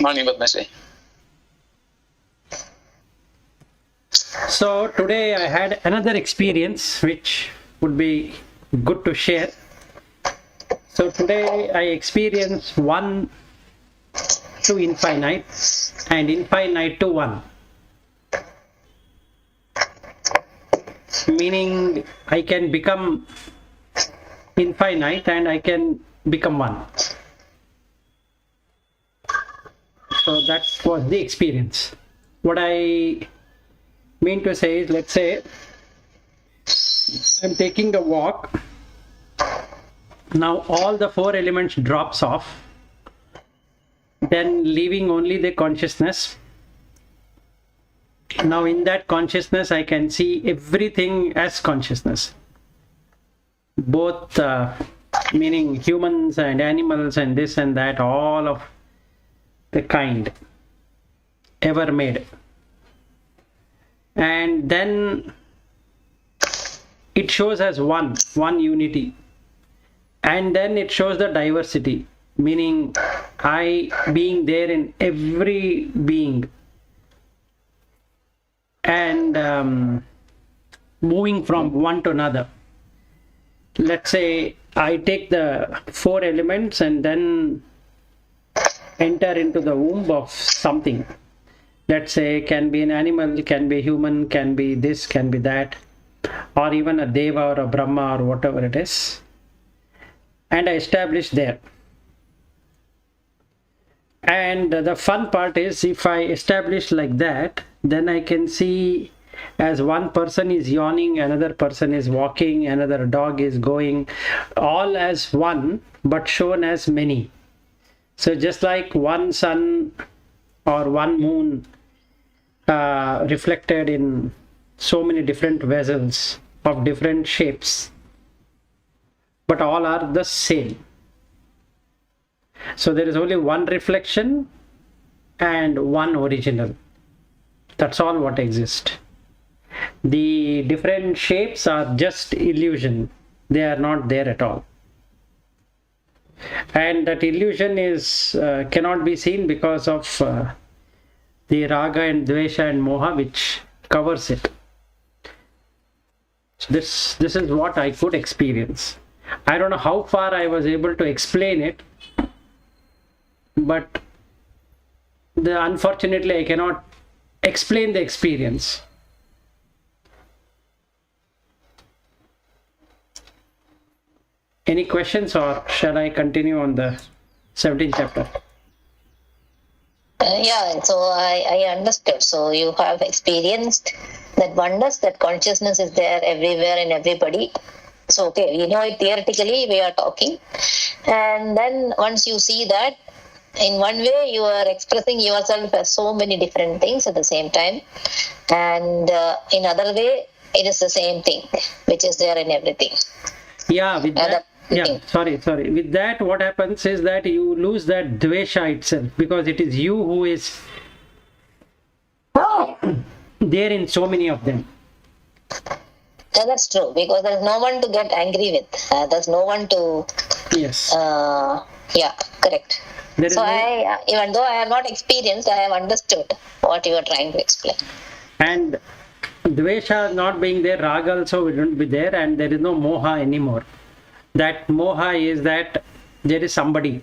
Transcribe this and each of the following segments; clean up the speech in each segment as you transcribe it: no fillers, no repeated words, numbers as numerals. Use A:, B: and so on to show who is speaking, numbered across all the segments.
A: Morning, Padmasri.
B: So today I had another experience which would be good to share. So today I experienced 1 to infinite and infinite to 1. Meaning I can become infinite and I can become 1. So that was the experience. What I mean to say is, let's say I'm taking a walk. Now all the 4 elements drops off, then leaving only the consciousness. Now in that consciousness I can see everything as consciousness, both meaning humans and animals and this and that, all of the kind ever made. And then it shows as one unity, and then it shows the diversity, meaning I being there in every being and moving from one to another. Let's say I take the 4 elements and then enter into the womb of something. Let's say can be an animal, can be human, can be this, can be that, or even a deva or a brahma or whatever it is, and I establish there. And the fun part is, if I establish like that, then I can see as one person is yawning, another person is walking, another dog is going, all as one but shown as many. So just like one sun or one moon reflected in so many different vessels of different shapes, but all are the same. So there is only one reflection and one original. That's all what exists. The different shapes are just illusion. They are not there at all. And that illusion is cannot be seen because of the raga and dvesha and moha which covers it. So this is what I could experience. I don't know how far I was able to explain it, but unfortunately I cannot explain the experience. Any questions, or shall I continue on the 17th chapter?
C: Yeah, so I understood. So you have experienced that oneness, that consciousness is there everywhere in everybody. So okay, you know it theoretically, we are talking. And then once you see that, in one way you are expressing yourself as so many different things at the same time. And in other way, it is the same thing, which is there in everything.
B: Yeah, with that. Yeah, sorry. With that, what happens is that you lose that dvesha itself, because it is you who is there in so many of them.
C: Yeah, that's true, because there's no one to get angry with. There's no one to...
B: Yes.
C: Yeah, correct. So
B: I,
C: even though I have not experienced, I have understood what you are trying to explain.
B: And dvesha not being there, raga also wouldn't be there, and there is no moha anymore. That moha is that there is somebody.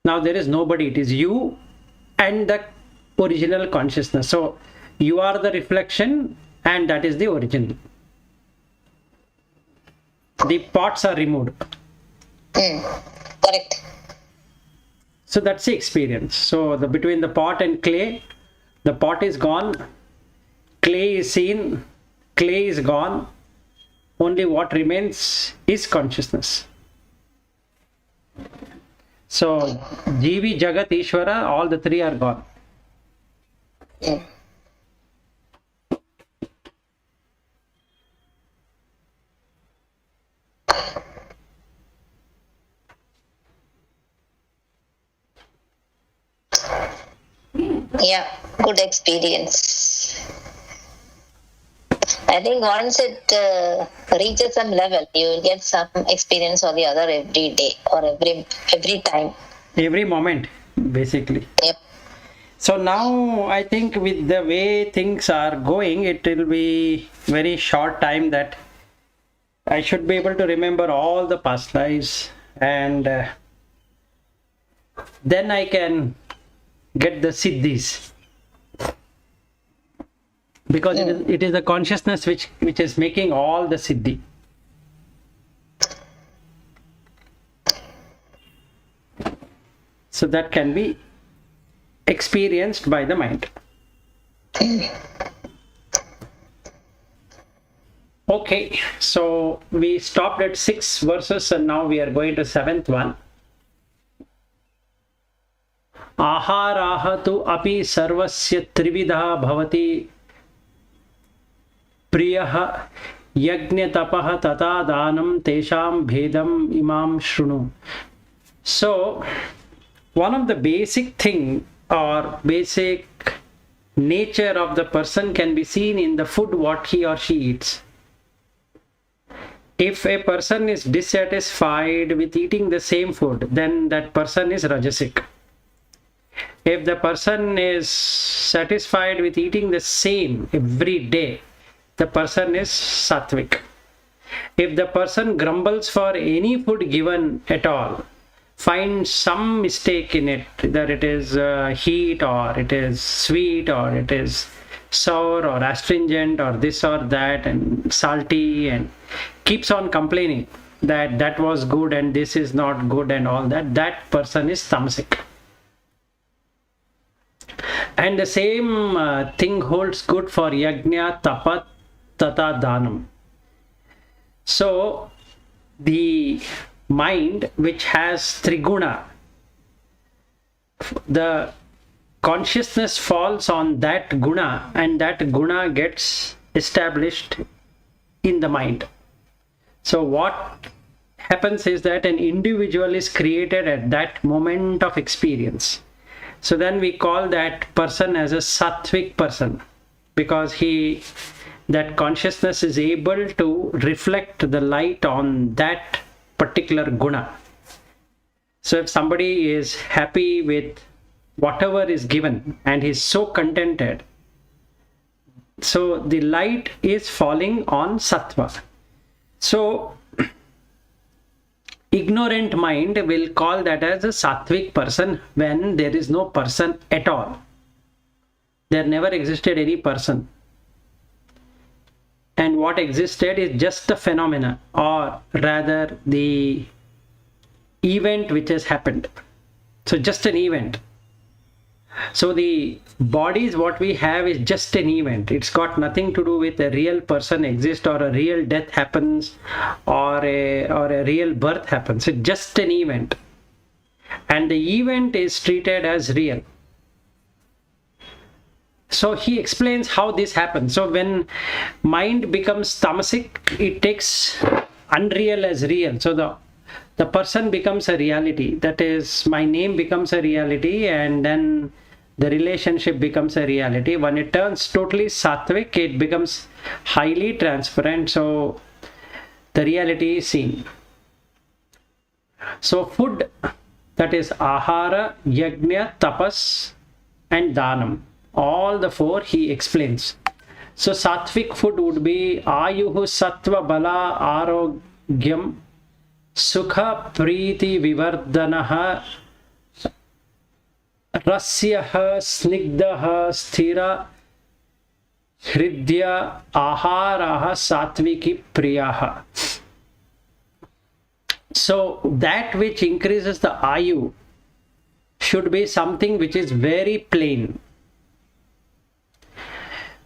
B: Now there is nobody. It is you and the original consciousness. So you are the reflection and that is the original. The pots are removed.
C: Correct.
B: So that's the experience. So between the pot and clay, the pot is gone, clay is seen, clay is gone. Only what remains is consciousness. So Jivi, Jagat, Ishvara, all the 3 are gone.
C: Yeah, good experience. I think once it reaches some level, you will get some experience or the other every day or every time.
B: Every moment, basically.
C: Yep.
B: So now I think with the way things are going, it will be very short time that I should be able to remember all the past lives, and then I can get the siddhis, because it is the consciousness which is making all the siddhi. So that can be experienced by the mind. Okay, so we stopped at 6 verses and now we are going to 7th one. Aharaha tu api sarvasya trividha bhavati priyaha yajna tapaha tata danam tesham bhedam imam shrunu. So one of the basic thing or basic nature of the person can be seen in the food what he or she eats. If a person is dissatisfied with eating the same food, then that person is rajasic. If the person is satisfied with eating the same every day, the person is sattvic. If the person grumbles for any food given at all, finds some mistake in it, either it is heat or it is sweet or it is sour or astringent or this or that and salty, and keeps on complaining that that was good and this is not good and all that, that person is tamasic. And the same thing holds good for yajna, tapa, tata, danam. So the mind which has triguna, the consciousness falls on that guna and that guna gets established in the mind. So what happens is that an individual is created at that moment of experience. So then we call that person as a sattvic person, because that consciousness is able to reflect the light on that particular guna. So if somebody is happy with whatever is given and he's so contented, so the light is falling on sattva. So ignorant mind will call that as a sattvic person when there is no person at all. There never existed any person. And what existed is just a phenomena, or rather the event which has happened. So just an event. So the body is what we have is just an event. It's got nothing to do with a real person exists or a real death happens or a real birth happens. It's just an event. And the event is treated as real. So he explains how this happens. So when mind becomes tamasic, it takes unreal as real. So the person becomes a reality. That is, my name becomes a reality, and then the relationship becomes a reality. When it turns totally sattvic, it becomes highly transparent. So the reality is seen. So food, that is ahara, yajna, tapas and danam. All the four he explains. So sattvic food would be ayuhu sattva bala arogyam sukha priti vivardanaha rasyaha snigdaha sthira hridya aharaha sattviki priyaha. So that which increases the ayu should be something which is very plain,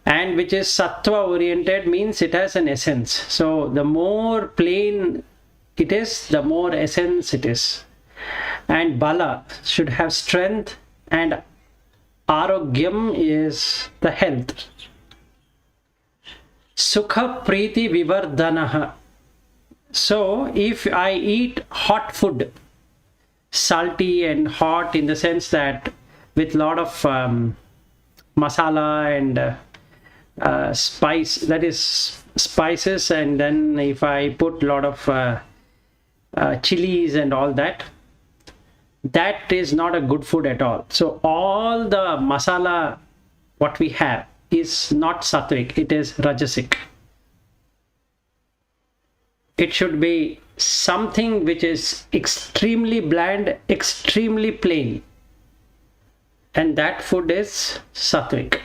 B: and which is sattva oriented, means it has an essence. So the more plain it is, the more essence it is. And bala should have strength, and arogyam is the health. Sukha priti vivardanaha. So if I eat hot food, salty and hot in the sense that with lot of masala and spice, that is spices, and then if I put lot of chilies and all that, that is not a good food at all. So all the masala what we have is not sattvic, it is rajasic. It should be something which is extremely bland, extremely plain, and that food is sattvic.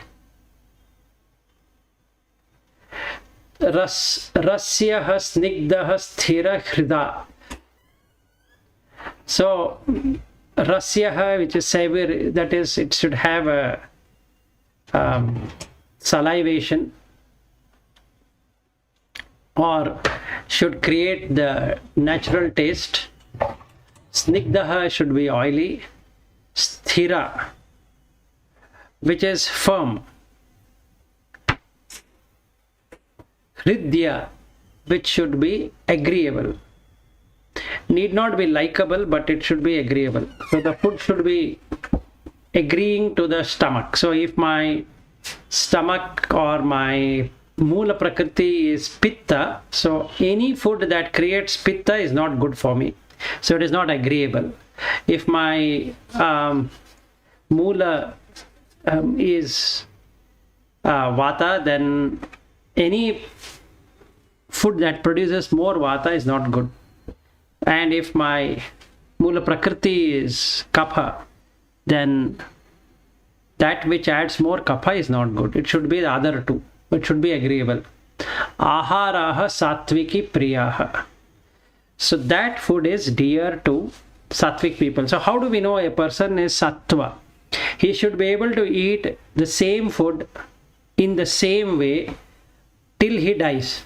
B: Rasyah snigdhah sthira hrida. So rasyah, which is savory, that is, it should have a salivation, or should create the natural taste. Snigdhah should be oily. Sthira, which is firm. Hridya, which should be agreeable. Need not be likable, but it should be agreeable. So the food should be agreeing to the stomach. So if my stomach or my Mula Prakriti is Pitta, so any food that creates Pitta is not good for me. So it is not agreeable. If my Mula is Vata, then any food that produces more Vata is not good. And if my Mula Prakriti is Kapha, then that which adds more Kapha is not good. It should be the other two. It should be agreeable. Aharaha sattviki priyaha. So that food is dear to sattvic people. So how do we know a person is sattva? He should be able to eat the same food in the same way till he dies.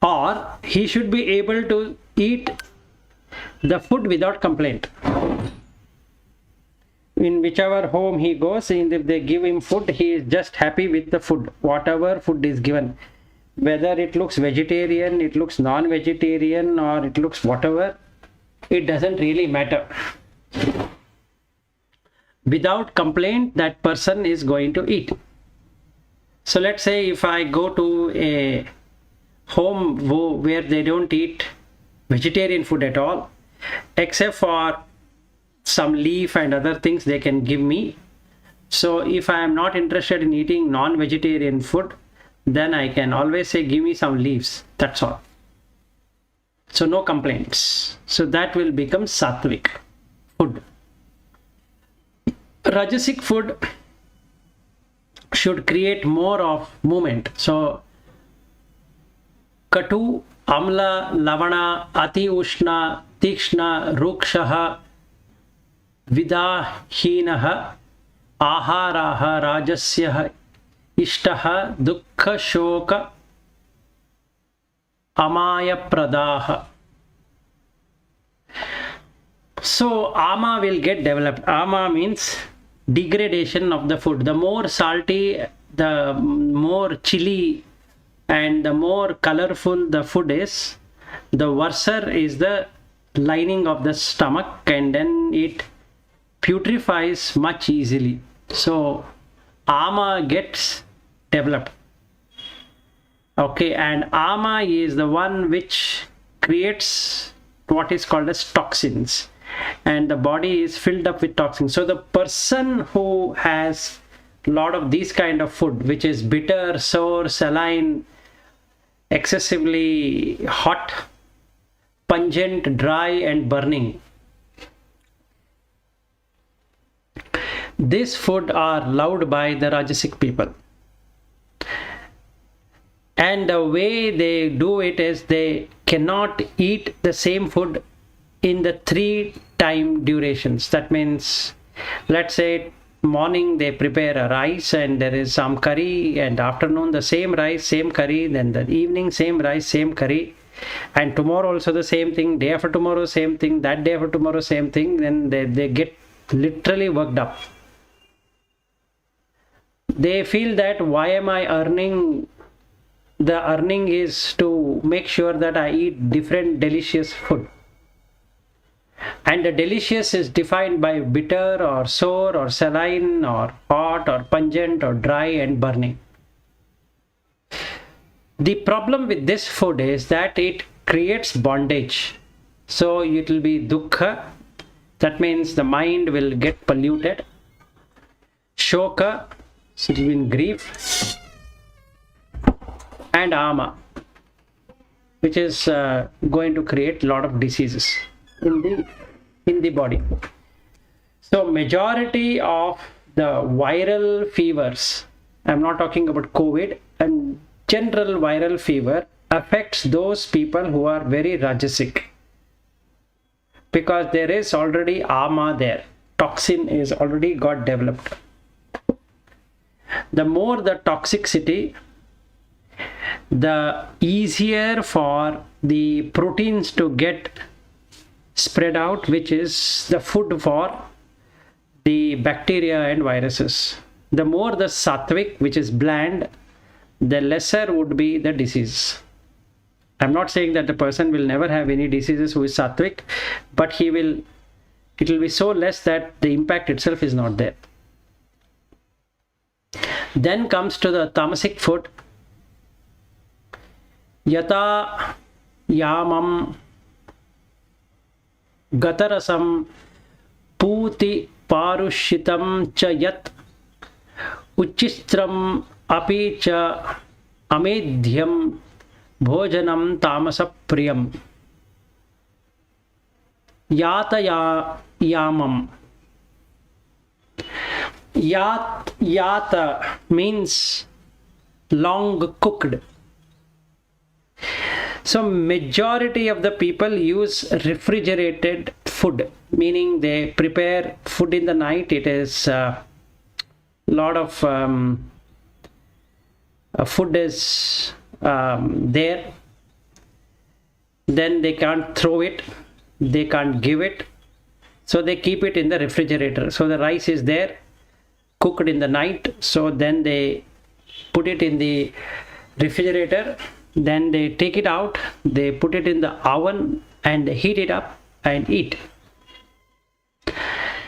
B: Or he should be able to eat the food without complaint. In whichever home he goes, and if they give him food, he is just happy with the food, whatever food is given. Whether it looks vegetarian, it looks non-vegetarian, or it looks whatever, it doesn't really matter. Without complaint, that person is going to eat. So let's say if I go to a home where they don't eat vegetarian food at all, except for some leaf and other things they can give me. So if I am not interested in eating non-vegetarian food, then I can always say, give me some leaves, that's all. So no complaints. So that will become sattvic food. Rajasic food should create more of movement. So Katu, Amla, Lavana, Ati Ushna, Tikshna, Rukshaha, Vidahinaha, Aharaha, Rajasyaha, Ishtaha, Dukkha, Shoka, Amaya Pradaha. So ama will get developed. Ama means degradation of the food. The more salty, the more chili, and the more colorful the food is, the worser is the lining of the stomach, and then it putrefies much easily. So ama gets developed. Okay, and ama is the one which creates what is called as toxins, and the body is filled up with toxins. So the person who has a lot of these kind of food, which is bitter, sour, saline, excessively hot, pungent, dry, and burning, these food are loved by the Rajasic people. And the way they do it is they cannot eat the same food in the 3 time durations. That means, let's say morning they prepare a rice and there is some curry, and afternoon the same rice, same curry, then the evening same rice, same curry, and tomorrow also the same thing, day after tomorrow same thing, that day after tomorrow same thing. Then they get literally worked up. They feel that, why am I earning? The earning is to make sure that I eat different delicious food. And the delicious is defined by bitter or sour or saline or hot or pungent or dry and burning. The problem with this food is that it creates bondage. So it will be dukkha. That means the mind will get polluted. Shoka, so it will be in grief. And ama, which is going to create a lot of diseases in the body. So majority of the viral fevers, I'm not talking about COVID, and general viral fever affects those people who are very rajasic, because there is already ama there. Toxin is already got developed. The more the toxicity, the easier for the proteins to get spread out, which is the food for the bacteria and viruses. The more the sattvic, which is bland, the lesser would be the disease. I'm not saying that the person will never have any diseases who is sattvic, but it will be so less that the impact itself is not there. Then comes to the tamasic food. Yata yamam gatarasam puti parushitam cha yat uchistram api cha amedhyam bhojanam tamasa priyam. Yata yamam. Yata means long cooked. So majority of the people use refrigerated food, meaning they prepare food in the night. It is lot of food is there. Then they can't throw it, they can't give it, so they keep it in the refrigerator. So the rice is there, cooked in the night, so then they put it in the refrigerator, then they take it out, they put it in the oven and they heat it up and eat.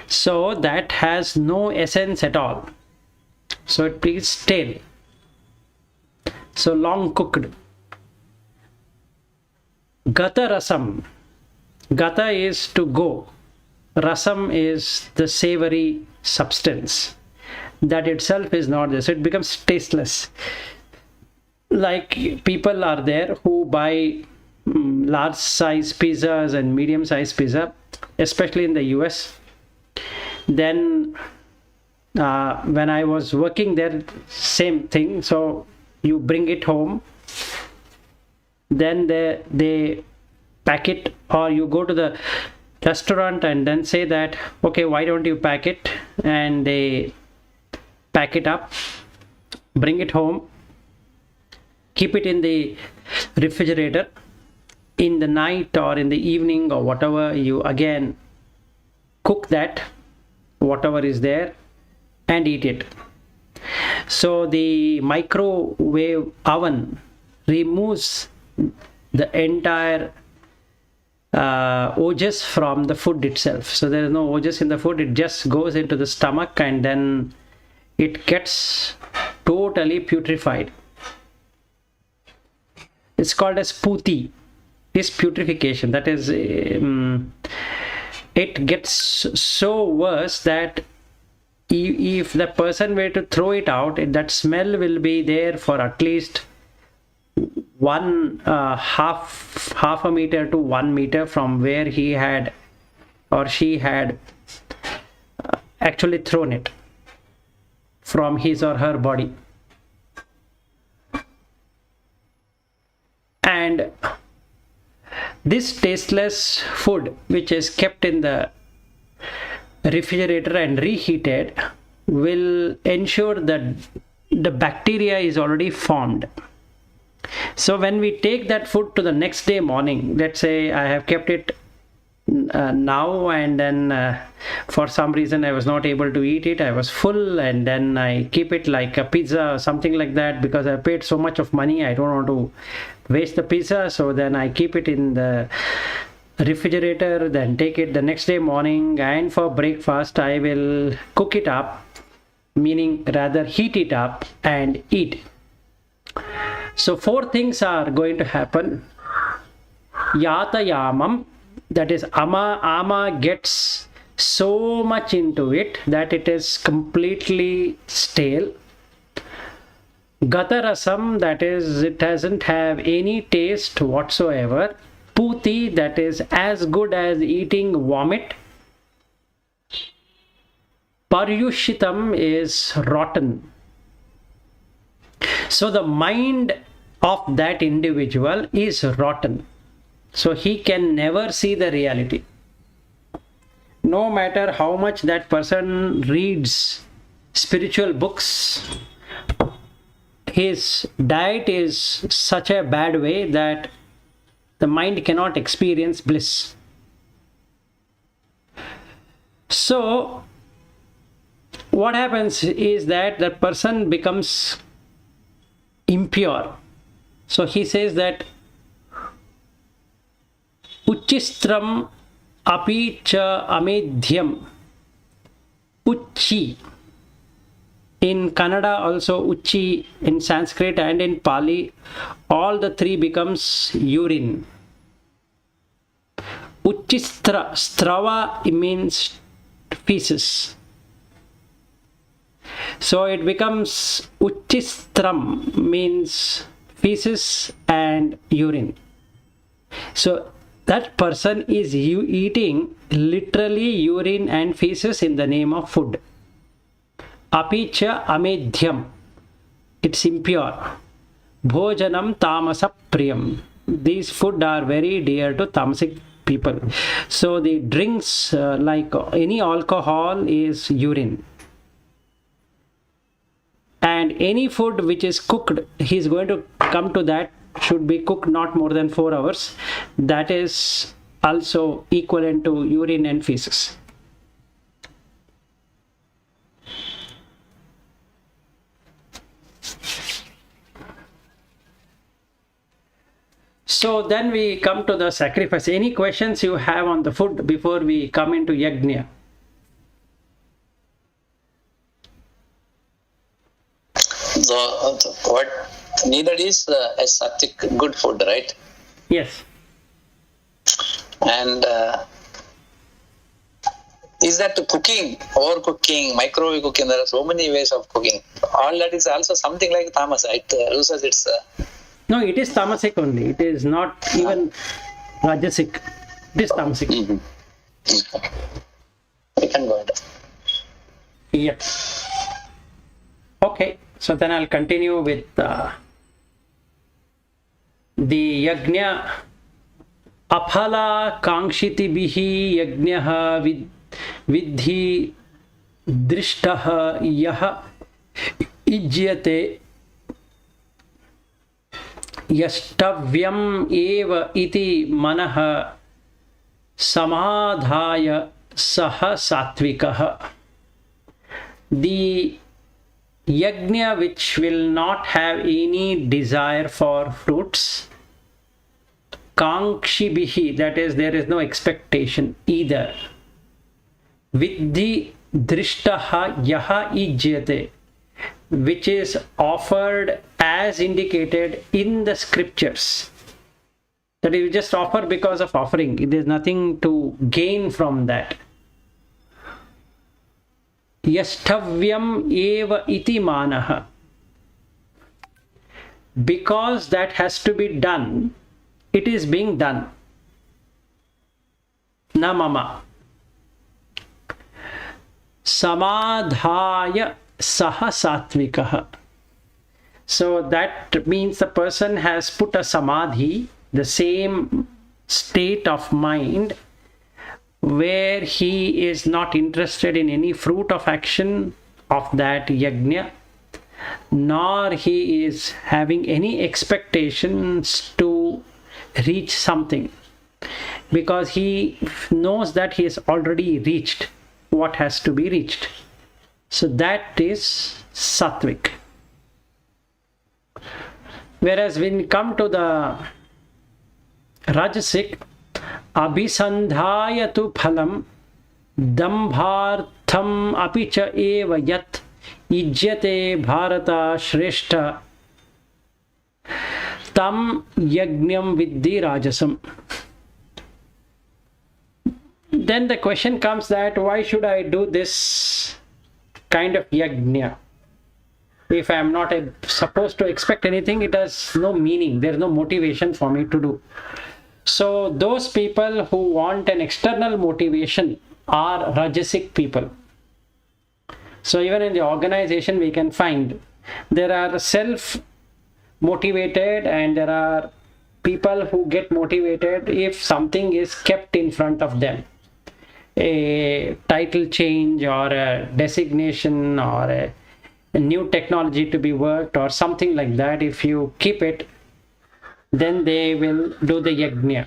B: So that has no essence at all, so it is stale, so long cooked. Gata rasam. Gata is to go, rasam is the savory substance. That itself is not there, so it becomes tasteless. Like people are there who buy large size pizzas and medium size pizza, especially in the US. Then when I was working there, same thing. So you bring it home, then they pack it, or you go to the restaurant and then say that, okay, why don't you pack it, and they pack it up, bring it home, keep it in the refrigerator. In the night or in the evening or whatever, you again cook that, whatever is there, and eat it. So the microwave oven removes the entire ojas from the food itself. So there is no ojas in the food, it just goes into the stomach and then it gets totally putrefied. It's called as puti. This putrefaction, that is, it gets so worse that if the person were to throw it out, that smell will be there for at least half a meter to 1 meter from where he had or she had actually thrown it from his or her body. And this tasteless food, which is kept in the refrigerator and reheated, will ensure that the bacteria is already formed. So when we take that food to the next day morning, let's say I have kept it now and then for some reason I was not able to eat it, I was full, and then I keep it like a pizza or something like that, because I paid so much of money, I don't want to waste the pizza. So then I keep it in the refrigerator, then take it the next day morning, and for breakfast I will cook it up, meaning rather heat it up and eat. So 4 things are going to happen. Yata yamam, that is ama gets so much into it that it is completely stale. Gatarasam, that is, it doesn't have any taste whatsoever. Puti, that is as good as eating vomit. Paryushitam is rotten. So the mind of that individual is rotten. So he can never see the reality. No matter how much that person reads spiritual books, his diet is such a bad way that the mind cannot experience bliss. So what happens is that the person becomes impure. So he says that Uchistram api cha amedhyam. Uchi. In Kannada also Uchi, in Sanskrit and in Pali, all the three becomes urine. Uchistra, strava means feces. So it becomes Uchistram means feces and urine. So that person is eating literally urine and feces in the name of food. Apicha amedhyam, it's impure. Bhojanam tamasa priyam, these food are very dear to tamasic people. So the drinks like any alcohol is urine. And any food which is cooked, he is going to come to that, should be cooked not more than 4 hours. That is also equivalent to urine and feces. So then we come to the sacrifice. Any questions you have on the food before we come into yajna?
A: What needed is a sattvic good food, right?
B: Yes.
A: And is that cooking, overcooking, microwave cooking? There are so many ways of cooking. All that is also something like tamas. It loses its.
B: No, it is tamasic only. It is not even rajasic. It is tamasic.
A: Mm-hmm. We can go ahead.
B: Yeah. Okay. So then I'll continue with the yajna. Aphala kankshiti bihi yajnaha vidhi drishtaha yaha ijyate yashtavyam eva iti manaha samadhaya saha sattvikaha. The yajna which will not have any desire for fruits, kankshibhihi, that is, there is no expectation either. Vidhi drishtaha yaha ijyate, which is offered as indicated in the scriptures. That is just offer because of offering. There is nothing to gain from that. Yashtavyam eva iti manaha. Because that has to be done, it is being done. Na mama. Samadhaya saha sattvikaha. So that means the person has put a samadhi, the same state of mind, where he is not interested in any fruit of action of that yajna, nor he is having any expectations to reach something, because he knows that he has already reached what has to be reached. So that is sattvic. Whereas when we come to the rajasic, abhisandhayatu phalam dambhartham apicha eva yat ijyate bharata shreshta tam yajnam vidhi rajasam. Then the question comes that why should I do this kind of yajna? If I am not supposed to expect anything, it has no meaning. There is no motivation for me to do. So those people who want an external motivation are rajasic people. So even in the organization we can find there are self-motivated and there are people who get motivated if something is kept in front of them. A title change or a designation or a new technology to be worked or something like that. If you keep it, then they will do the yajna.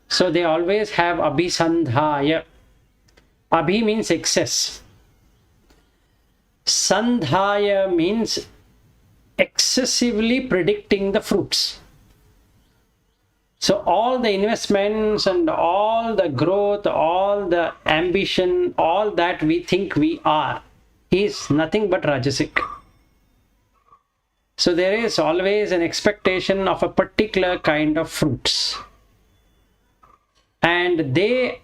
B: So they always have abhisandhaya. Abhi means excess. Sandhaya means excessively predicting the fruits. So all the investments and all the growth, all the ambition, all that we think we are is nothing but rajasic. So there is always an expectation of a particular kind of fruits. And they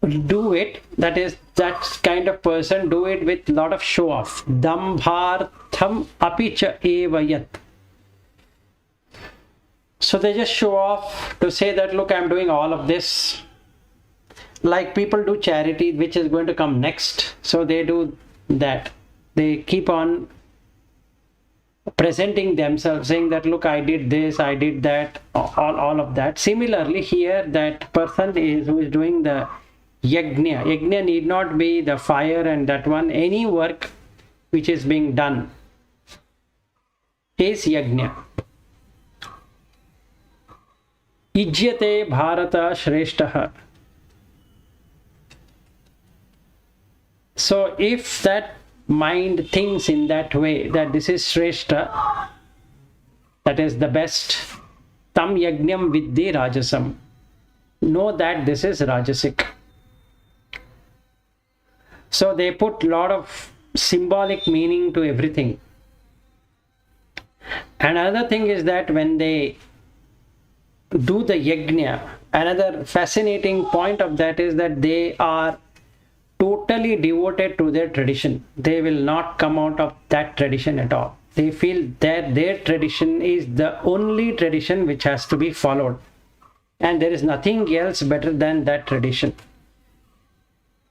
B: do it, that is, that kind of person do it with lot of show off. Dambhartham apicha evayat. So they just show off to say that, look, I'm doing all of this. Like people do charity, which is going to come next. So they do that. They keep on presenting themselves, saying that, look, I did this, I did that, all of that. Similarly, here that person who is doing the yajna. Yajna need not be the fire and that one. Any work which is being done is yajna. Ijyate bharata shrestha. So if that mind thinks in that way, that this is shrestha, that is the best, tam yajnam viddhi rajasam, know that this is rajasic. So they put a lot of symbolic meaning to everything. And another thing is that when they do the yajna, another fascinating point of that is that they are totally devoted to their tradition. They will not come out of that tradition at all. They feel that their tradition is the only tradition which has to be followed. And there is nothing else better than that tradition.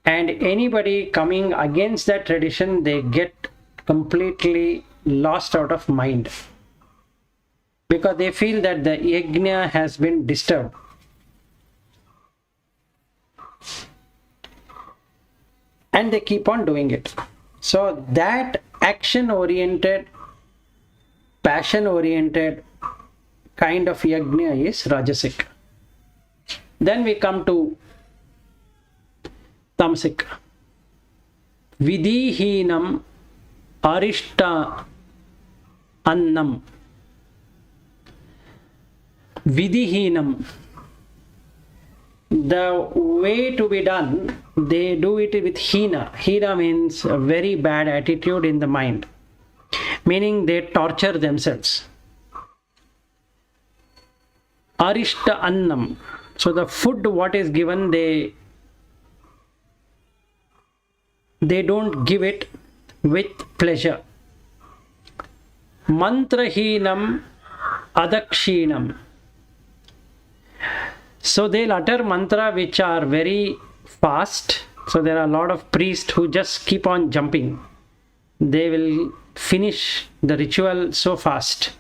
B: And anybody coming against that tradition, they get completely lost out of mind. Because they feel that the yajna has been disturbed. And they keep on doing it. So that action-oriented, passion-oriented kind of yajna is rajasic. Then we come to tamasic. Vidhihinam arishta annam. Vidhihinam. The way to be done, they do it with hina. Hina means a very bad attitude in the mind, meaning they torture themselves. Arishta annam. So the food what is given, they don't give it with pleasure. Mantrahinam adakshinam. So they'll utter mantra which are very fast. So there are a lot of priests who just keep on jumping. They will finish the ritual so fast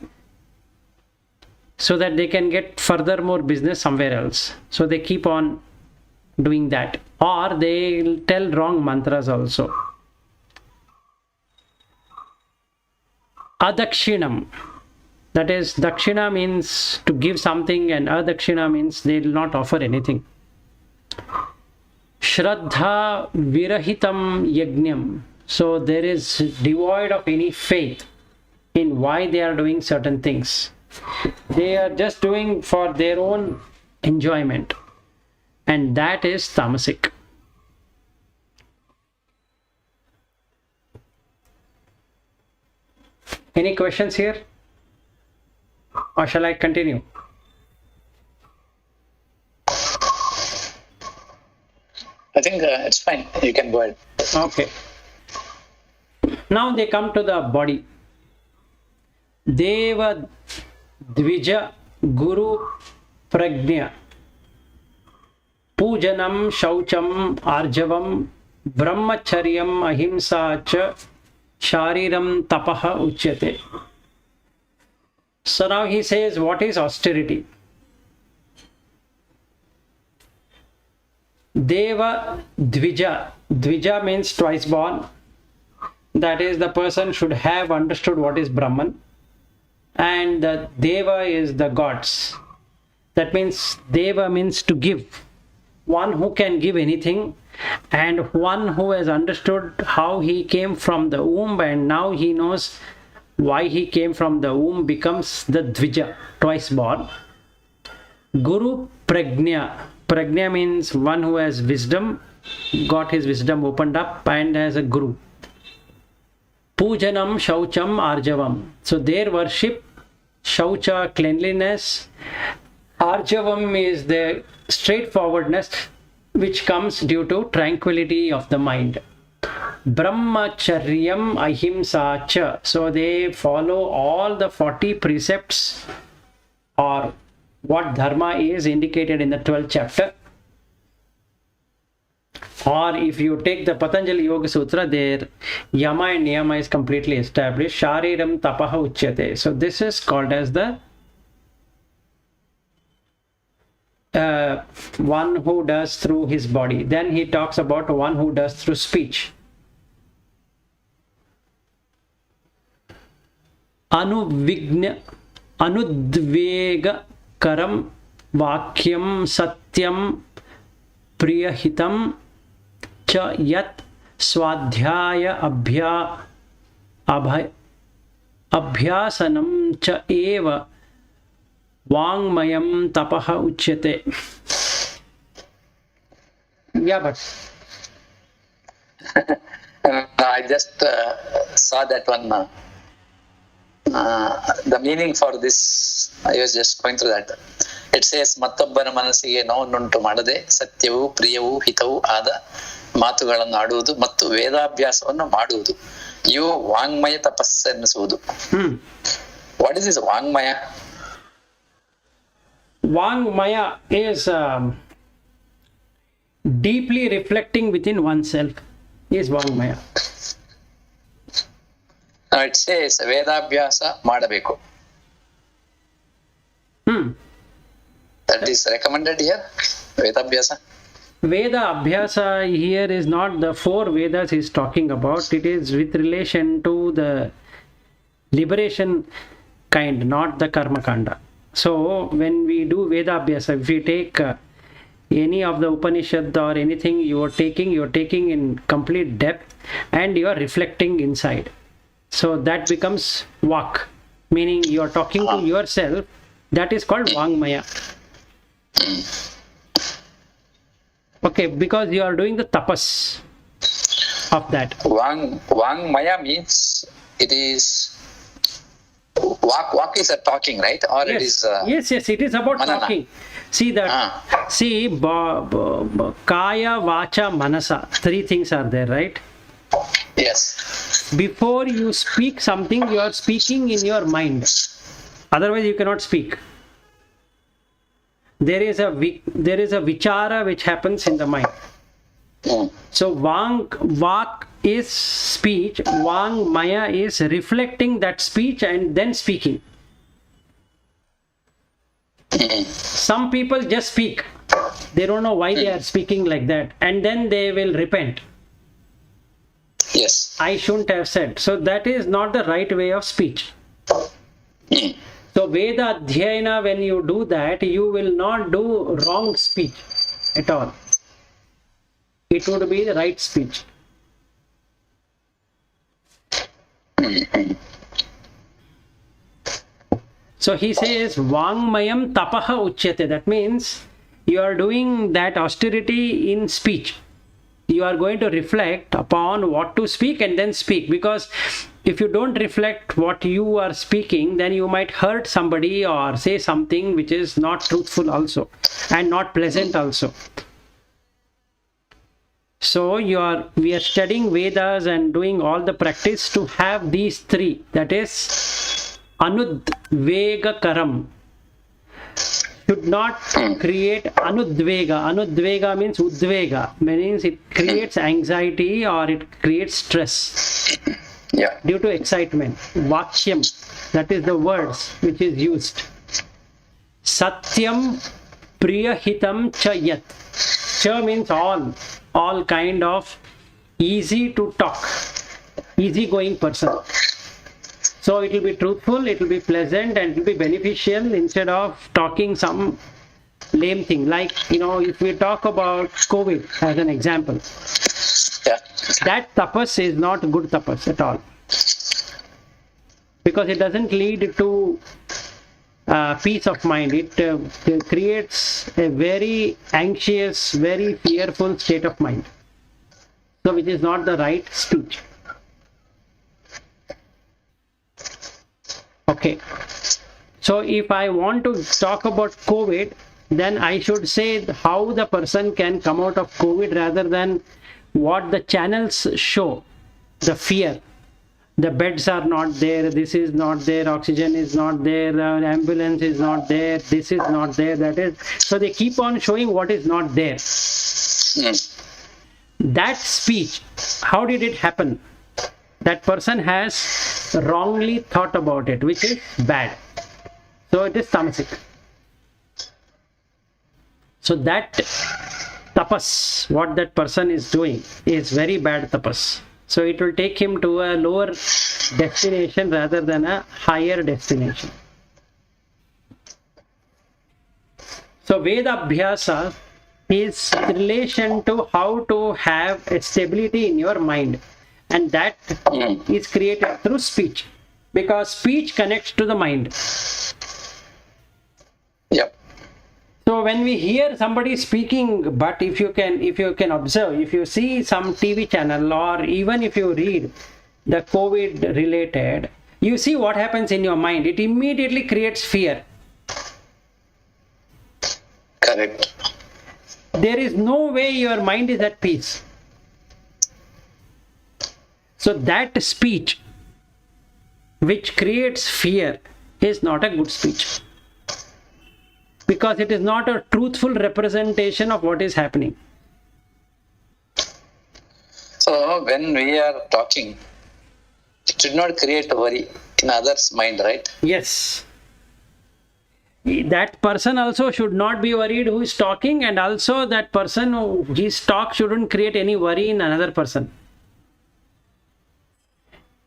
B: so that they can get further more business somewhere else. So they keep on doing that. Or they'll tell wrong mantras also. Adakshinam. That is, dakshina means to give something and adakshina means they will not offer anything. Shraddha virahitam yajnam. So there is devoid of any faith in why they are doing certain things. They are just doing for their own enjoyment. And that is tamasic. Any questions here? Or shall I continue?
A: think it's fine. You can go ahead.
B: Okay. Now they come to the body. Deva, Dvija, Guru, Prajna. Pujanam, Shaucham, Arjavam, Brahmacharyam, Ahimsa cha, Shariram, Tapaha, Uchyate. So now he says, what is austerity? Deva, Dvija. Dvija means twice born. That is, the person should have understood what is Brahman. And the Deva is the gods. That means Deva means to give. One who can give anything, and one who has understood how he came from the womb, and now he knows why he came from the womb, becomes the Dvija, twice born. Guru Prajna. Prajna means one who has wisdom, got his wisdom opened up, and has a Guru. Pujanam, Shaucham, Arjavam. So their worship, Shaucha, cleanliness, Arjavam is the straightforwardness which comes due to tranquility of the mind. Brahmacharyam, Ahimsa cha. So they follow all the 40 precepts, or what dharma is indicated in the 12th chapter. Or if you take the Patanjali Yoga Sutra, there Yama and Niyama is completely established. Shariram Tapaha Uchyate. So this is called as the one who does through his body. Then he talks about one who does through speech. Anudvega karam vakyam satyam priyahitam cha yat swadhyaya abhyasanam cha eva Vangmayam tapaha uchyate. Yeah, but
A: I just saw that one. The meaning for this, I was just going through that. It says, ಮತ್ತೊಬ್ಬರ ಮನಸ್ಸಿಗೆ ನೋವುಂಟು ಮಾಡದೆ ಸತ್ಯವೂ ಪ್ರಿಯವೂ ಹಿತವೂ ಆದ ಮಾತುಗಳನ್ನು ಆಡುವುದು ಮತ್ತು ವೇದಾಭ್ಯಾಸವನ್ನು ಮಾಡುವುದು ಇವು ವಾಂಗ್ಮಯ ತಪಸ್ಸೆನ್ನಿಸುವುದು. What is this ವಾಂಗ್ಮಯ?
B: Vangmaya is deeply reflecting within oneself, is Vangmaya.
A: It says Vedabhyasa ಮಾಡಬೇಕು. That is recommended here, Vedabhyasa.
B: Veda Abhyasa here is not the 4 Vedas he is talking about. It is with relation to the liberation kind, not the Karma Kanda. So when we do Veda Abhyasa, if we take any of the Upanishad or anything you're taking in complete depth, and you are reflecting inside. So that becomes Vak, meaning you are talking to yourself. That is called Vangmaya. Okay, because you are doing the tapas of that.
A: Vangmaya means it is Vak is a talking, right? Or
B: Yes.
A: it is
B: Yes, it is about
A: manana.
B: talking. See that. See, Kaya, Vacha, Manasa. 3 things are there, right?
A: Yes.
B: Before you speak something, you are speaking in your mind. Otherwise, you cannot speak. There is a vichara which happens in the mind. So Vak is speech, Vangmaya is reflecting that speech and then speaking. Some people just speak. They don't know why they are speaking like that, and then they will repent.
A: Yes.
B: I shouldn't have said. So that is not the right way of speech. So Veda Adhyayana, when you do that, you will not do wrong speech at all. It would be the right speech. So he says, Vangmayam tapaha uchyate. That means you are doing that austerity in speech. You are going to reflect upon what to speak and then speak. Because if you don't reflect what you are speaking, then you might hurt somebody or say something which is not truthful also and not pleasant also. So we are studying Vedas and doing all the practice to have these three. That is anudvegakaram. Should not create anudvega. Anudvega means udvega, means it creates anxiety or it creates stress due to excitement. Vakyam, that is the words which is used. Satyam priyahitam cha yat. Cha means all kind of easy to talk, easy going person. So it will be truthful, it will be pleasant, and it will be beneficial instead of talking some lame thing. Like, if we talk about COVID as an example, that tapas is not good tapas at all. Because it doesn't lead to peace of mind. It creates a very anxious, very fearful state of mind. So which is not the right speech. Okay. So if I want to talk about COVID, then I should say how the person can come out of COVID rather than what the channels show, the fear. The beds are not there, this is not there, oxygen is not there, ambulance is not there, this is not there, that is. So they keep on showing what is not there. That speech, how did it happen? That person has wrongly thought about it, which is bad. So it is tamasic. So that tapas, what that person is doing, is very bad tapas. So it will take him to a lower destination rather than a higher destination. So Veda Abhyasa is relation to how to have a stability in your mind. And that is created through speech. Because speech connects to the mind.
A: Yep.
B: So when we hear somebody speaking, but if you can observe, if you see some TV channel or even if you read the COVID related, you see what happens in your mind. It immediately creates fear.
A: Correct.
B: There is no way your mind is at peace. So that speech which creates fear is not a good speech. Because it is not a truthful representation of what is happening.
A: So when we are talking, it should not create a worry in others' mind, right?
B: Yes. That person also should not be worried who is talking, and also that person who his talk shouldn't create any worry in another person.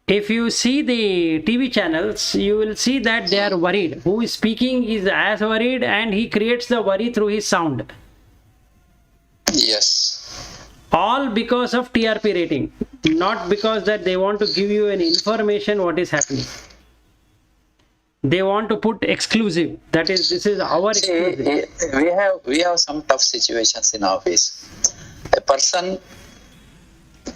B: If you see the TV channels, you will see that they are worried. Who is speaking is as worried, and he creates the worry through his sound.
A: Yes.
B: All because of TRP rating. Not because that they want to give you an information what is happening. They want to put exclusive. That is, this is our exclusive.
A: We have some tough situations in office. A person,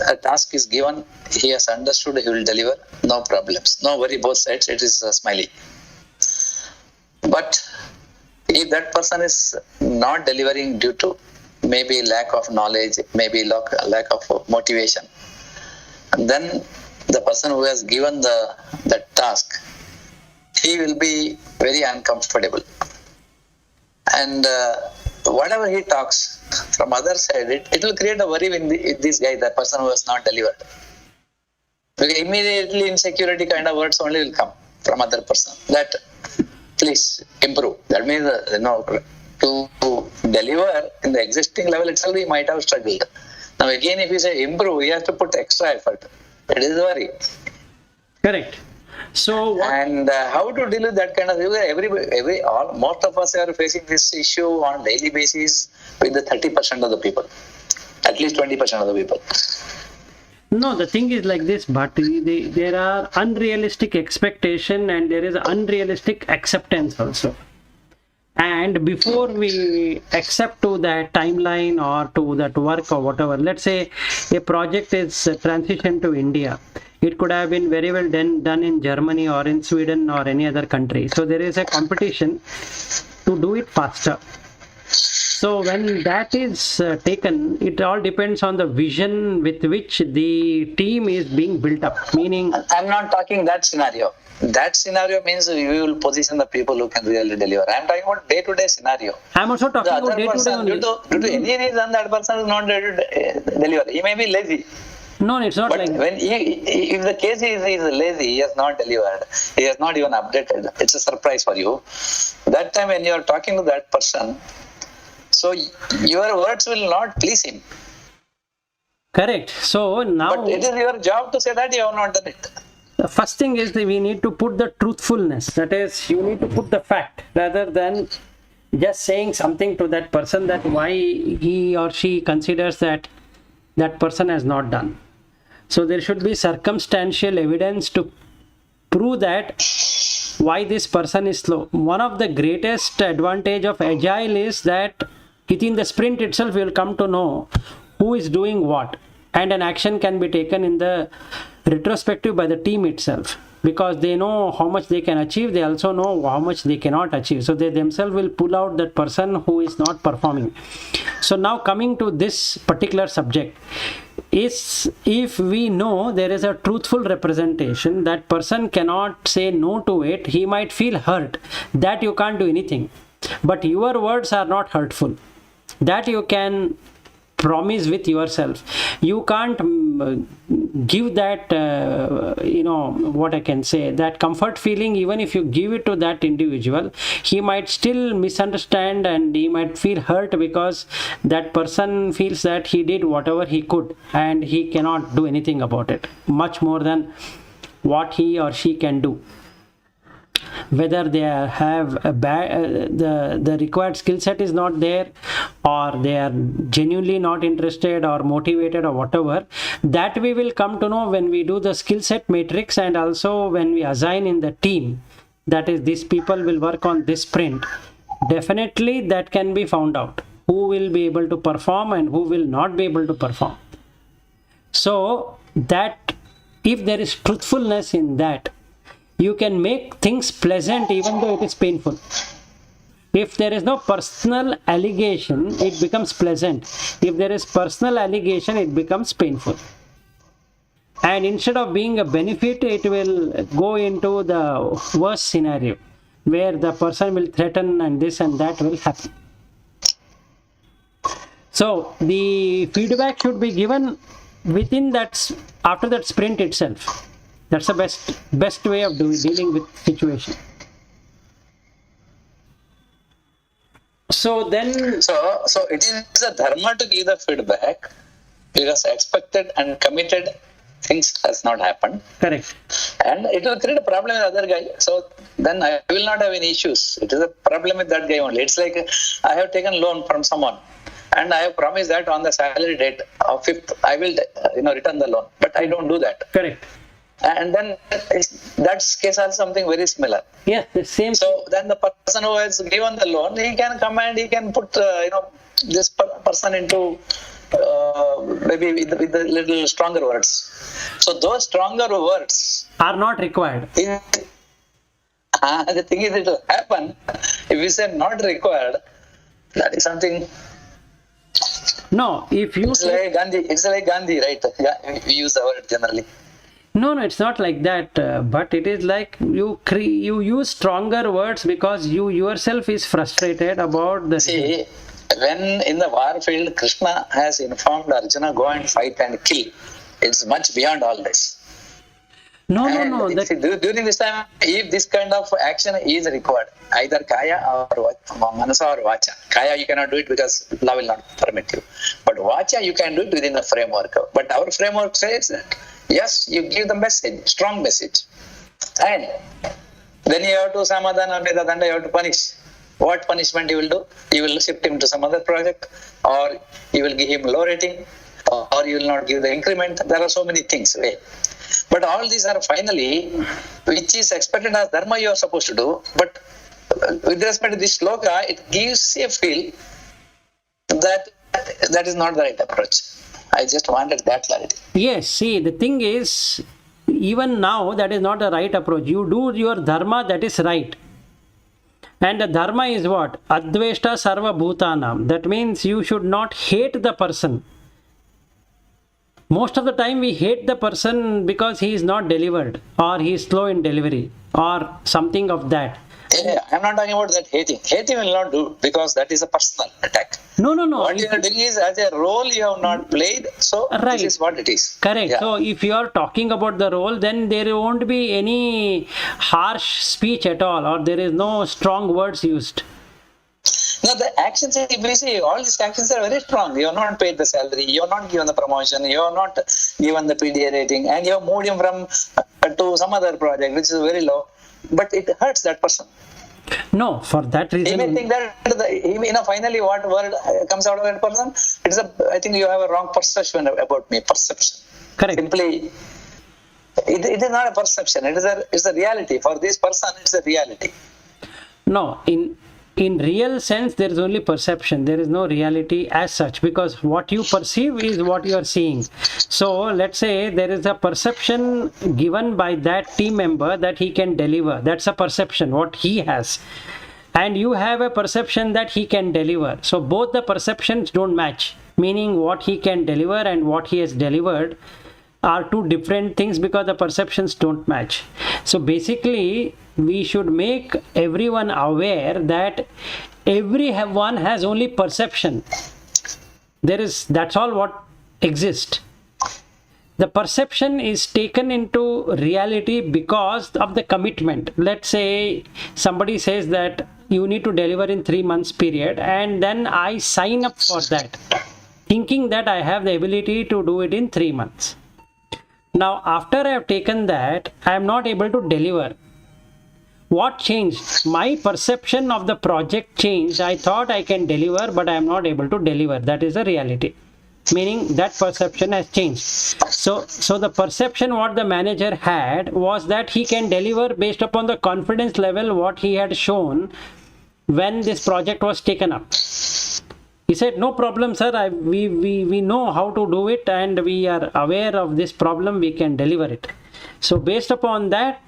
A: a task is given, he has understood, he will deliver, no problems, no worry, both sides, it is smiley. But if that person is not delivering due to maybe lack of knowledge, maybe lack of motivation, then the person who has given the task, he will be very uncomfortable. And whatever he talks from other side, it will create a worry in this guy, the person who has not delivered. Because immediately insecurity kind of words only will come from other person. That please improve. That means to deliver in the existing level itself, he might have struggled. Now again, if you say improve, you have to put extra effort. It is worry.
B: Correct. So
A: and how to deal with that kind of thing? Most of us are facing this issue on daily basis with the 30% of the people, at least 20% of the people.
B: No, the thing is like this, but there are unrealistic expectation and there is unrealistic acceptance also. And before we accept to that timeline or to that work or whatever, let's say a project is transitioned to India. It could have been very well done in Germany or in Sweden or any other country. So there is a competition to do it faster. So when that is taken, it all depends on the vision with which the team is being built up. Meaning,
A: I'm not talking that scenario. That scenario means we will position the people who can really deliver. I'm talking about day-to-day scenario.
B: I'm also
A: The
B: talking about
A: other
B: day to day
A: person,
B: only.
A: due to any reason, that person is not ready to deliver. He may be lazy.
B: No, it's not
A: But
B: like that.
A: when if the case is he is lazy, he has not delivered, he has not even updated, it's a surprise for you. That time when you are talking to that person, so your words will not please him.
B: Correct. So now,
A: But it is your job to say that you have not done it.
B: the first thing is that we need to put the truthfulness. That is, you need to put the fact rather than just saying something to that person that why he or she considers that that person has not done. So there should be circumstantial evidence to prove that why this person is slow. One of the greatest advantage of agile is that within the sprint itself you will come to know who is doing what, and an action can be taken in the retrospective by the team itself, because they know how much they can achieve, they also know how much they cannot achieve, so they themselves will pull out that person who is not performing. So now coming to this particular subject is, if we know there is a truthful representation, that person cannot say no to it, he might feel hurt, that you can't do anything, but your words are not hurtful, that you can promise with yourself. You can't give that what I can say, that comfort feeling. Even if you give it to that individual, he might still misunderstand and he might feel hurt, because that person feels that he did whatever he could and he cannot do anything about it, much more than what he or she can do. Whether they have a the required skill set is not there, or they are genuinely not interested or motivated or whatever, that we will come to know when we do the skill set matrix, and also when we assign in the team, that is, these people will work on this sprint. Definitely that can be found out, who will be able to perform and who will not be able to perform. So that if there is truthfulness in that, you can make things pleasant even though it is painful. If there is no personal allegation, it becomes pleasant. If there is personal allegation, it becomes painful. And instead of being a benefit, it will go into the worst scenario, where the person will threaten and this and that will happen. So the feedback should be given within that, after that sprint itself. That's the best way of dealing with situation. So then,
A: so it is a dharma to give the feedback, because expected and committed things has not happened.
B: correct.
A: And it will create a problem with the other guy. So then I will not have any issues. It is a problem with that guy only. It's like I have taken loan from someone, and I have promised that on the salary date of 5th I will return the loan, but I don't do that.
B: Correct.
A: And then that case has something very similar.
B: Yeah, the same.
A: So then the person who has given the loan, he can come and he can put this person into maybe with the little stronger words. So those stronger words
B: are not required.
A: The thing is, it will happen. If we say not required, that is something.
B: No, if you
A: It's like Gandhi, right? Yeah, we use the word generally.
B: No, it's not like that. But it is like you use stronger words because you yourself is frustrated about the.
A: See, when in the war field, Krishna has informed Arjuna, go and fight and kill. It's much beyond all this.
B: No.
A: During this time, if this kind of action is required, either kaya or manasa or vacha. Kaya you cannot do it because law will not permit you. But vacha you can do it within the framework. But our framework says that yes, you give the message, strong message. And then you have to samadhana, vedadanda, you have to punish. What punishment you will do? You will shift him to some other project, or you will give him low rating, or you will not give the increment. There are so many things. But all these are finally, which is expected as dharma you are supposed to do. But with respect to this sloka, it gives a feel that that is not the right approach. I just wanted that clarity.
B: Yes, see, the thing is, even now, that is not the right approach. You do your dharma, that is right. And the dharma is what? Adveshta sarva bhutanam. That means you should not hate the person. Most of the time we hate the person because he is not delivered, or he is slow in delivery, or something of that.
A: I'm not talking about that hating. Hating will not do, because that is a personal attack.
B: No.
A: What you are doing is, as a role you have not played, so
B: Right.
A: this is what it is.
B: Correct.
A: Yeah.
B: So if you are talking about the role, then there won't be any harsh speech at all, or there is no strong words used.
A: No, the actions, if we see, all these actions are very strong. You have not paid the salary, you have not given the promotion, you have not given the PDA rating, and you have moved him from to some other project which is very low. But it hurts that person.
B: No, for that
A: He may
B: reason.
A: think that finally what word comes out of that person, I think you have a wrong perception about me. Perception.
B: Correct.
A: Simply, it is not a perception. It's a reality. For this person, it's a reality.
B: No, in real sense, there is only perception. There is no reality as such, because what you perceive is what you are seeing. So let's say there is a perception given by that team member that he can deliver. That's a perception, what he has. And you have a perception that he can deliver. So both the perceptions don't match, meaning what he can deliver and what he has delivered are two different things, because the perceptions don't match. So basically, we should make everyone aware that everyone has only perception. That's all what exists. The perception is taken into reality because of the commitment. Let's say somebody says that you need to deliver in 3 months period, and then I sign up for that, thinking that I have the ability to do it in 3 months. Now, after I have taken that, I am not able to deliver. What changed? My perception of the project changed. I thought I can deliver, but I am not able to deliver. That is the reality. Meaning that perception has changed. So the perception what the manager had was that he can deliver based upon the confidence level what he had shown when this project was taken up. He said, no problem, sir. We know how to do it, and we are aware of this problem. We can deliver it. So based upon that,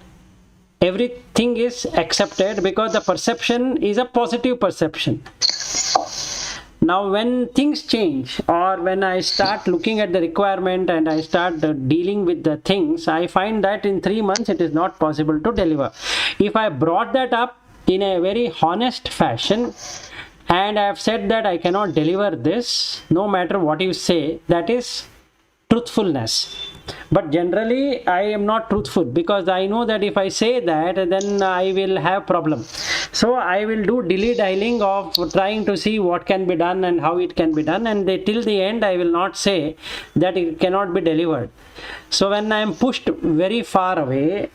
B: everything is accepted because the perception is a positive perception. Now, when things change, or when I start looking at the requirement and I start dealing with the things, I find that in 3 months it is not possible to deliver. If I brought that up in a very honest fashion, and I have said that I cannot deliver this, no matter what you say, that is truthfulness. But generally, I am not truthful, because I know that if I say that, then I will have problem. So I will do dilly-dallying of trying to see what can be done and how it can be done, and till the end I will not say that it cannot be delivered. So when I am pushed very far away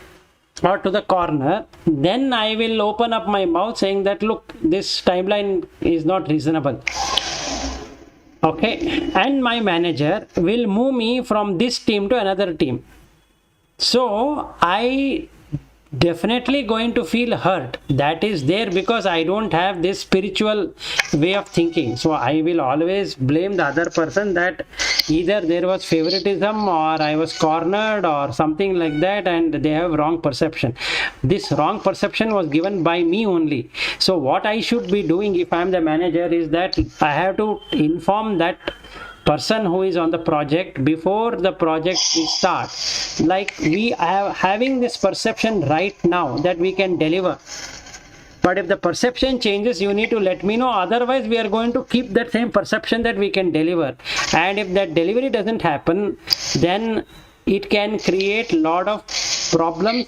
B: or to the corner, then I will open up my mouth saying that, look, this timeline is not reasonable. Okay, and my manager will move me from this team to another team. So I definitely going to feel hurt. That is there because I don't have this spiritual way of thinking. So I will always blame the other person that either there was favoritism or I was cornered or something like that, and they have wrong perception. This wrong perception was given by me only. So what I should be doing if I am the manager is that I have to inform that person who is on the project before the project starts, like we are having this perception right now that we can deliver, but if the perception changes, you need to let me know, otherwise we are going to keep that same perception that we can deliver, and if that delivery doesn't happen, then it can create a lot of problems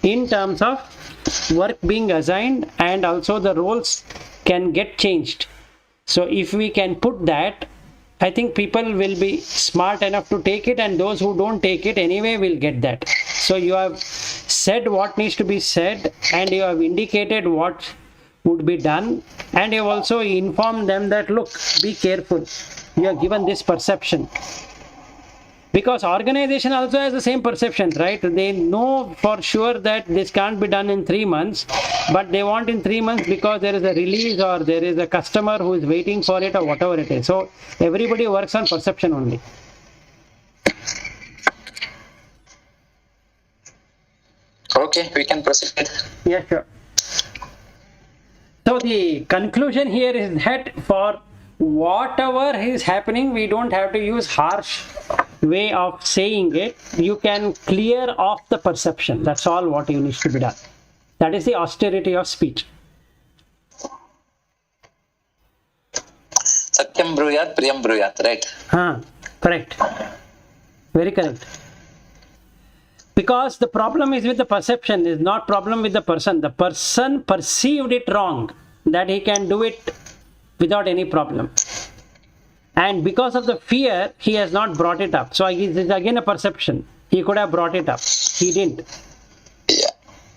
B: in terms of work being assigned, and also the roles can get changed. So if we can put that, I think people will be smart enough to take it, and those who don't take it anyway will get that. So you have said what needs to be said, and you have indicated what would be done, and you have also informed them that, look, be careful, you are given this perception. Because organization also has the same perception, right? They know for sure that this can't be done in 3 months, but they want in 3 months because there is a release or there is a customer who is waiting for it or whatever it is. So everybody works on perception only.
A: Okay, we can proceed.
B: Yeah, sure. So the conclusion here is that for whatever is happening, we don't have to use harsh way of saying it. You can clear off the perception. That's all what you need to be done. That is the austerity of speech.
A: Satyam bruyat, priyam bruyat, right?
B: Correct. Very correct. Because the problem is with the perception, is not problem with the person. The person perceived it wrong, that he can do it without any problem. And because of the fear, he has not brought it up. So it is again a perception. He could have brought it up. He didn't.
A: Yeah.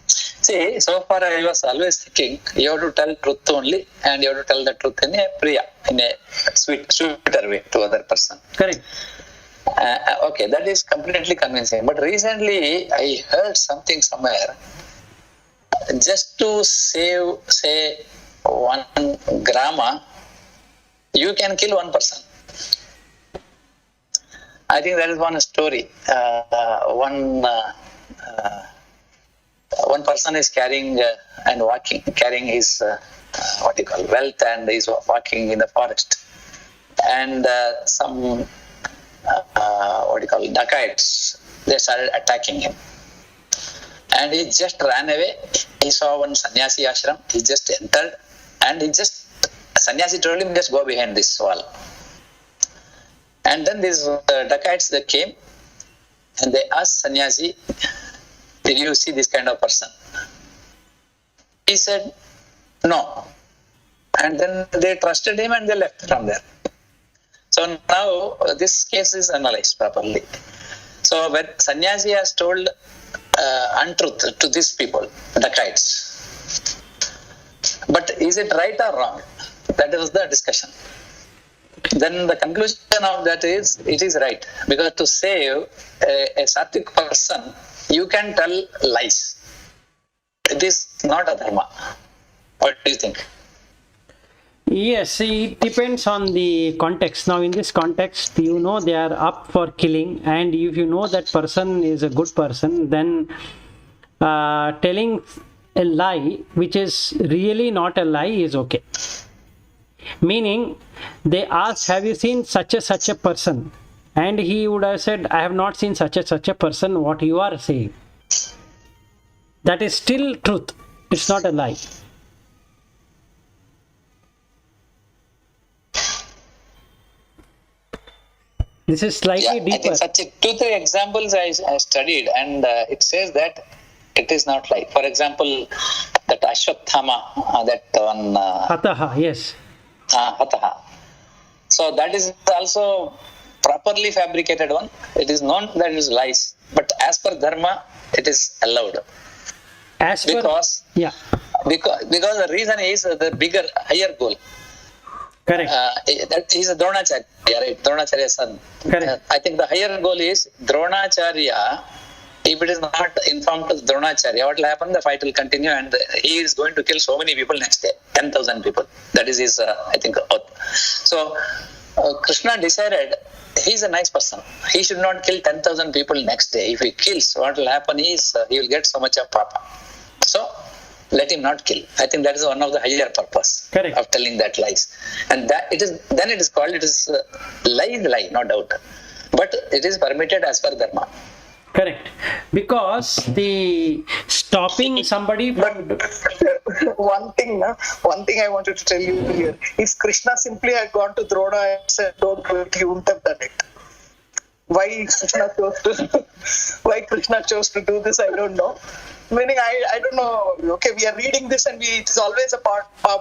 A: See, so far I was always thinking you have to tell truth only, and you have to tell the truth in a priya, in a sweeter way to other person.
B: Correct.
A: Okay, that is completely convincing. But recently I heard something somewhere. Just to save, say, 1 grama, you can kill one person. I think that is one story. One person is carrying and walking, carrying his wealth, and is walking in the forest, and some dacoits, they started attacking him, and he just ran away. He saw one sannyasi ashram. He just entered, and sannyasi told him, just go behind this wall. And then these dacoits, they came and they asked sannyasi, did you see this kind of person? He said no, and then they trusted him and they left from there. So now this case is analyzed properly. So when sannyasi has told untruth to these people, dacoits, but is it right or wrong? That was the discussion. Then the conclusion of that is, it is right, because to save a sattvic person, you can tell lies. It is not a dharma. What do you think?
B: Yes, it depends on the context. Now in this context, you know they are up for killing, and if you know that person is a good person, then telling a lie which is really not a lie is okay. Meaning, they asked, have you seen such a person? And he would have said, I have not seen such a person, what you are saying. That is still truth. It's not a lie. This is slightly deeper.
A: I think such 2-3 examples I studied, and it says that it is not lie. For example, that Ashwatthama, that one...
B: Hataha, yes.
A: Hataha. So that is also properly fabricated one. It is known that it is lies, but as per dharma, it is allowed. Because the reason is the bigger, higher goal.
B: Correct.
A: That is Dronacharya, right? Dronacharya's son.
B: Correct.
A: I think the higher goal is Dronacharya. If it is not informed to Dronacharya, what will happen? The fight will continue, and he is going to kill so many people next day, 10,000 people. That is his, I think, oath. So Krishna decided he is a nice person. He should not kill 10,000 people next day. If he kills, what will happen is he will get so much of papa. So let him not kill. I think that is one of the higher purpose of telling that lies. And that it is lie, no doubt. But it is permitted as per dharma.
B: Correct. Because the stopping somebody from...
D: One thing I wanted to tell you here is Krishna simply had gone to Drona and said, don't do it, he wouldn't have done it. Why Krishna chose to do this, I don't know. Meaning, I don't know. Okay, we are reading this, and it is always a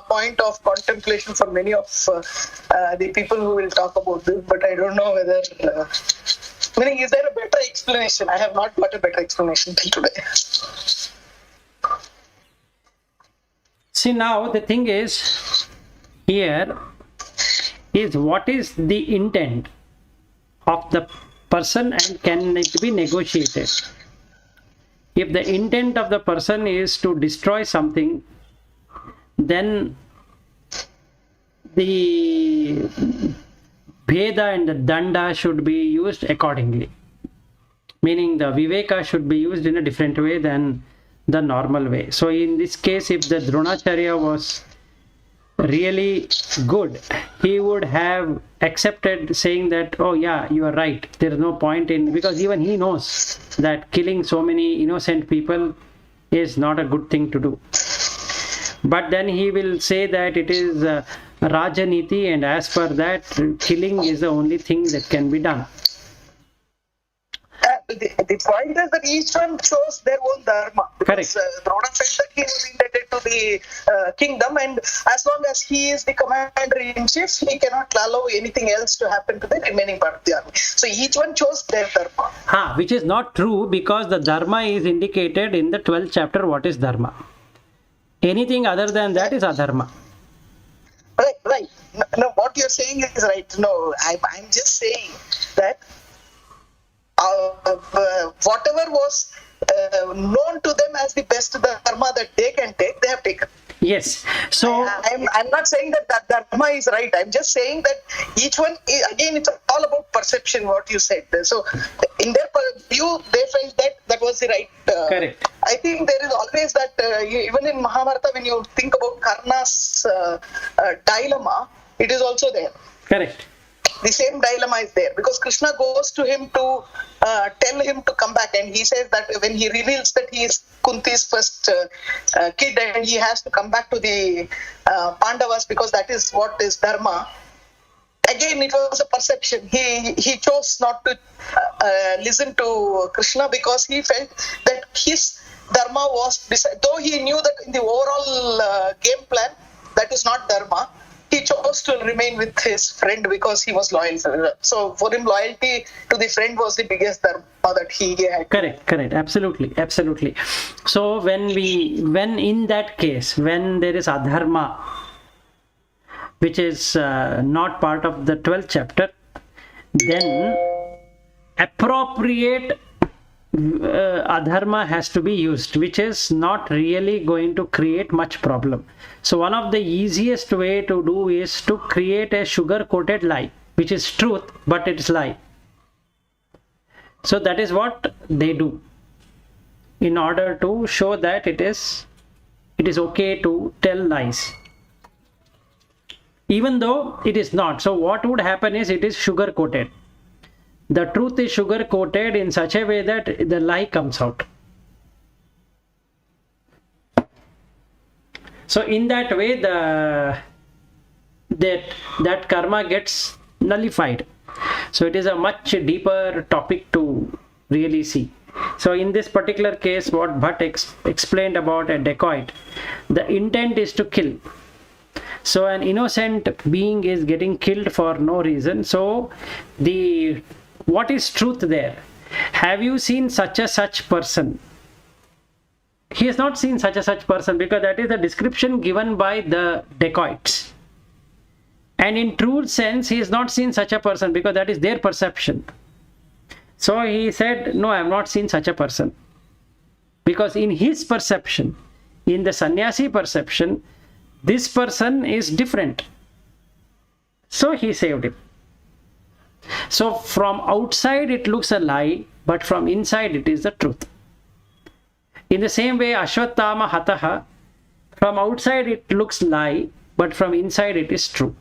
D: point of contemplation for many of the people who will talk about this, but I don't know whether... meaning, is there a better explanation? I have not got a better explanation till today.
B: See, now the thing is, here is what is the intent of the person, and can it be negotiated? If the intent of the person is to destroy something, then the Bheda and the Danda should be used accordingly. Meaning the Viveka should be used in a different way than the normal way. So in this case, if the Dronacharya was really good, he would have accepted saying that, oh yeah, you are right, there is no point in, because even he knows that killing so many innocent people is not a good thing to do. But then he will say that it is Rajaniti, and as per that, killing is the only thing that can be done.
D: The point is that each one chose their own dharma.
B: Correct.
D: Drona felt that he was indebted to the kingdom, and as long as he is the commander in chief, he cannot allow anything else to happen to the remaining part of the army. So each one chose their dharma.
B: Which is not true, because the dharma is indicated in the 12th chapter. What is dharma? Anything other than that is adharma.
D: Right. No, what you're saying is right. No, I'm just saying that whatever was known to them as the best dharma that they can take, they have taken.
B: Yes. So
D: I'm not saying that dharma is right. I'm just saying that each one, again, it's all about perception, what you said. So in their view, they felt that was the right.
B: Correct.
D: I think there is always that, even in Mahabharata, when you think about Karna's dilemma, it is also there.
B: Correct.
D: The same dilemma is there, because Krishna goes to him to tell him to come back, and he says that when he reveals that he is Kunti's first kid and he has to come back to the Pandavas because that is what is dharma. Again, it was a perception. He chose not to listen to Krishna because he felt that his dharma was, though he knew that in the overall game plan that is not dharma, he chose to remain with his friend because he was loyal. So for him, loyalty to the friend was the biggest dharma that he had.
B: Correct. Absolutely. So when in that case, when there is adharma, which is not part of the 12th chapter, then appropriate adharma has to be used, which is not really going to create much problem. So one of the easiest way to do is to create a sugar-coated lie, which is truth, but it's lie. So that is what they do in order to show that it is okay to tell lies, even though it is not. So what would happen is it is sugar-coated. The truth is sugar-coated in such a way that the lie comes out. So in that way, that karma gets nullified. So it is a much deeper topic to really see. So in this particular case, what Bhatt explained about a dacoit, the intent is to kill. So an innocent being is getting killed for no reason. So what is truth there? Have you seen such person? He has not seen such person, because that is the description given by the dacoits. And in true sense, he has not seen such a person, because that is their perception. So he said, no, I have not seen such a person. Because in his perception, in the sannyasi perception, this person is different. So he saved him. So from outside it looks a lie, but from inside it is the truth. In the same way, Ashwatthama Hataha, from outside it looks lie, but from inside it is true.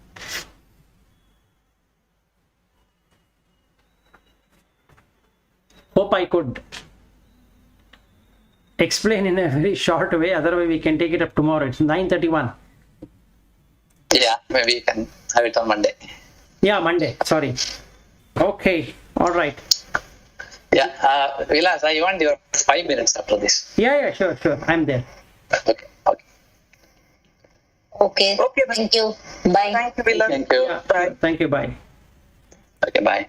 B: Hope I could explain in a very short way, otherwise we can take it up tomorrow. It's 9:31.
A: Yeah, maybe you can have it on Monday.
B: Yeah, Monday, sorry. Okay, all right.
A: Yeah, Vilas, I want your 5 minutes after this.
B: Yeah, sure. I'm there.
C: Okay. Thank you. Bye.
D: Thank you, Vilas.
A: Thank you.
B: Yeah,
D: Bye.
B: thank you, bye.
A: Okay, bye.